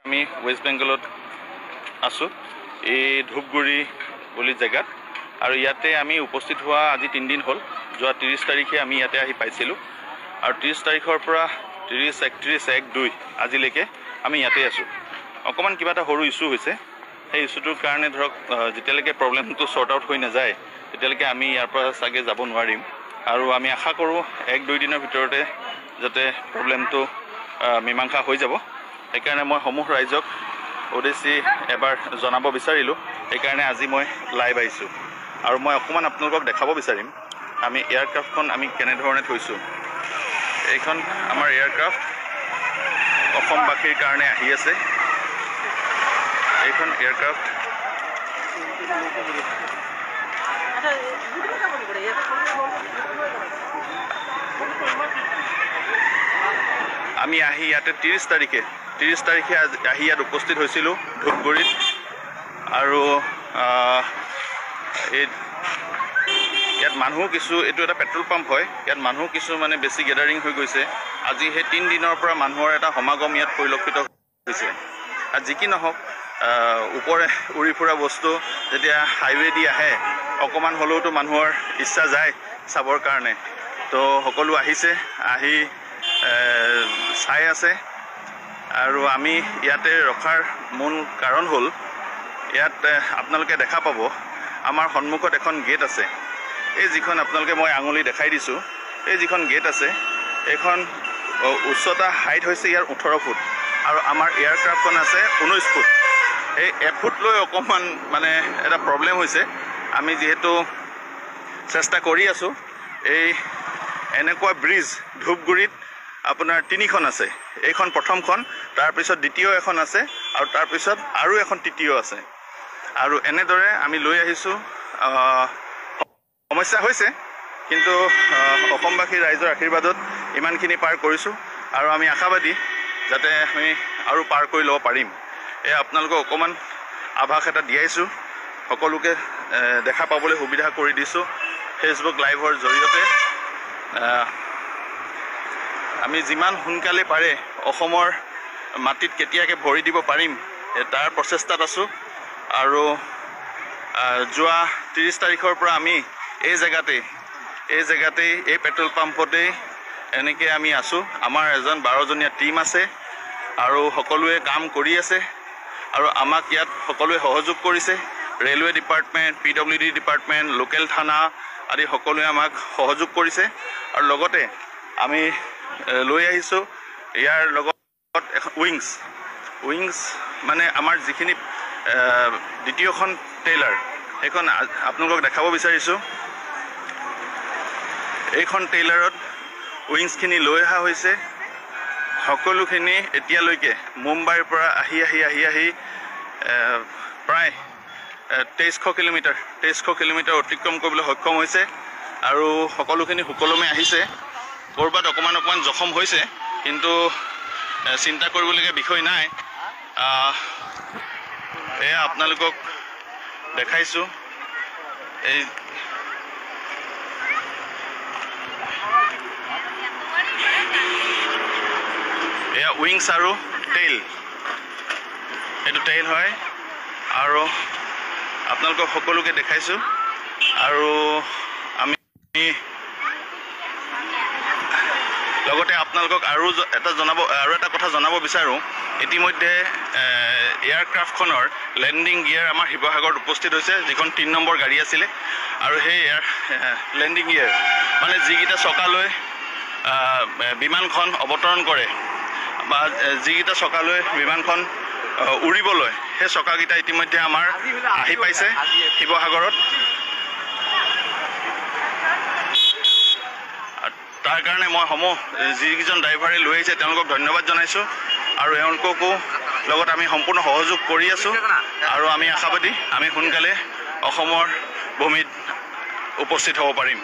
আমি ওয়েস্ট বেংগলত আছোঁ এই ধূপগুৰি বুলি জেগাত আৰু ইয়াতে আমি উপস্থিত হোৱা আজি 3 দিন হ'ল যোৱা 30 তাৰিখে আমি ইয়াতে আহি পাইছিলোঁ আৰু 30 তাৰিখৰ পৰা 30 31 1 2 আজিলৈকে আমি ইয়াতে আছোঁ অকমান কিবা এটা সৰু ইস্যু হৈছে সেই ইস্যুটোৰ কাৰণে ধৰক যেতিয়ালৈকে প্ৰবলেমটো সৰ্ট আউট হৈ নাযায় তেতিয়ালৈকে আমি ইয়াৰ পৰা সাগে যাব নোৱাৰিম আৰু আমি আশা কৰোঁ 1-2 দিনৰ ভিতৰতে যাতে প্ৰবলেমটো মীমাংসা হৈ যাব সেইকাৰণে মই সমূহ ৰাইজক ওদেশী এবাৰ জনাব বিচাৰিলোঁ সেইকাৰণে আজি মই লাইভ আহিছোঁ আৰু মই অকমান আপোনালোকক দেখাব বিচাৰিম আমি এয়াৰক্ৰাফ্টখন আমি কেনেধৰণে থৈছোঁ এইখন আমাৰ এয়াৰক্ৰাফ্ট অসমবাসীৰ কাৰণে আহি আছে এইখন এয়াৰক্ৰাফ্ট আমি আহি ইয়াতে 30 তাৰিখে আহি ইয়াত উপস্থিত হৈছিলোঁ ধূপগুৰিত আৰু ইয়াত মানুহ কিছু এইটো এটা পেট্ৰল পাম্প হয় ইয়াত মানুহ কিছু মানে বেছি গেদাৰিং হৈ গৈছে আজি সেই 3 দিনৰ পৰা মানুহৰ এটা সমাগম ইয়াত পৰিলক্ষিত হৈছে আৰু যি কি নহওক ওপৰে উৰি ফুৰা বস্তু যেতিয়া হাইৱে দি আহে অকমান হ'লেওতো মানুহৰ ইচ্ছা যায় চাবৰ কাৰণে তো সকলো আহিছে আহি চাই আছে আৰু আমি ইয়াতে ৰখাৰ মূল কাৰণ হ'ল ইয়াত আপোনালোকে দেখা পাব আমাৰ সন্মুখত এখন গেট আছে এই যিখন আপোনালোকে মই আঙুলি দেখাই দিছোঁ এই যিখন গেট আছে এইখন উচ্চতা হাইট হৈছে ইয়াৰ 18 ফুট আৰু আমাৰ এয়াৰক্ৰাফ্টখন আছে 19 ফুট এই 1 ফুট লৈ অকমান মানে এটা প্ৰবলেম হৈছে আমি যেহেতু চেষ্টা কৰি আছোঁ এই এনেকুৱা ব্ৰিজ ধূপগুৰিত আপোনাৰ 3খন আছে এইখন প্ৰথমখন তাৰ পিছত দ্বিতীয় এখন আছে আৰু তাৰ পিছত আৰু এখন তৃতীয় আছে আৰু এনেদৰে আমি লৈ আহিছোঁ সমস্যা হৈছে কিন্তু অসমবাসী ৰাইজৰ আশীৰ্বাদত ইমানখিনি পাৰ কৰিছোঁ আৰু আমি আশাবাদী যাতে আমি আৰু পাৰ কৰি ল'ব পাৰিম এই আপোনালোকক অকমান আভাস এটা দিয়াইছোঁ সকলোকে দেখা পাবলৈ সুবিধা কৰি দিছোঁ ফেচবুক লাইভৰ জৰিয়তে আমি যিমান সোনকালে পাৰে অসমৰ মাটিত কেতিয়াকে ভৰি দিব পাৰিম তাৰ প্ৰচেষ্টাত আছোঁ আৰু যোৱা 30 তাৰিখৰ পৰা আমি এই জেগাতেই এই পেট্ৰল পাম্পতেই এনেকৈ আমি আছোঁ আমাৰ এজন 12জনীয়া টীম আছে আৰু সকলোৱে কাম কৰি আছে আৰু আমাক ইয়াত সকলোৱে সহযোগ কৰিছে railway department PWD department local থানা আদি সকলোৱে আমাক সহযোগ কৰিছে আৰু লগতে আমি লৈ আহিছোঁ ইয়াৰ লগত এখন উইংছ মানে আমাৰ যিখিনি দ্বিতীয়খন টেইলাৰ সেইখন আপোনালোকক দেখাব বিচাৰিছোঁ এইখন টেইলাৰত উইংছখিনি লৈ অহা হৈছে সকলোখিনি এতিয়ালৈকে মুম্বাইৰ পৰা আহি প্ৰায় 2300 কিলোমিটাৰ অতিক্ৰম কৰিবলৈ সক্ষম হৈছে আৰু সকলোখিনি সুকলমে আহিছে ক'ৰবাত অকমান জখম হৈছে কিন্তু চিন্তা কৰিবলগীয়া বিষয় নাই এয়া আপোনালোকক দেখাইছোঁ এই এয়া উইংছ আৰু টেইল এইটো টেইল হয় আৰু আপোনালোকক সকলোকে দেখাইছোঁ আৰু আমি লগতে আপোনালোকক আৰু এটা কথা জনাব বিচাৰোঁ ইতিমধ্যে এয়াৰক্ৰাফ্টখনৰ লেণ্ডিং গিয়াৰ আমাৰ শিৱসাগৰত উপস্থিত হৈছে যিখন 3 নম্বৰ গাড়ী আছিলে আৰু সেই লেণ্ডিং গিয়াৰ মানে যিকেইটা চকালৈ বিমানখন অৱতৰণ কৰে বা যিকেইটা চকালৈ বিমানখন উৰিবলৈ সেই চকাকেইটা ইতিমধ্যে আমাৰ আহি পাইছে শিৱসাগৰত তাৰ কাৰণে মই যিকেইজন ড্ৰাইভাৰে লৈ আহিছে তেওঁলোকক ধন্যবাদ জনাইছোঁ আৰু এওঁলোককো লগত আমি সম্পূৰ্ণ সহযোগ কৰি আছোঁ আৰু আমি আশাবাদী আমি সোনকালে অসমৰ ভূমিত উপস্থিত হ'ব পাৰিম।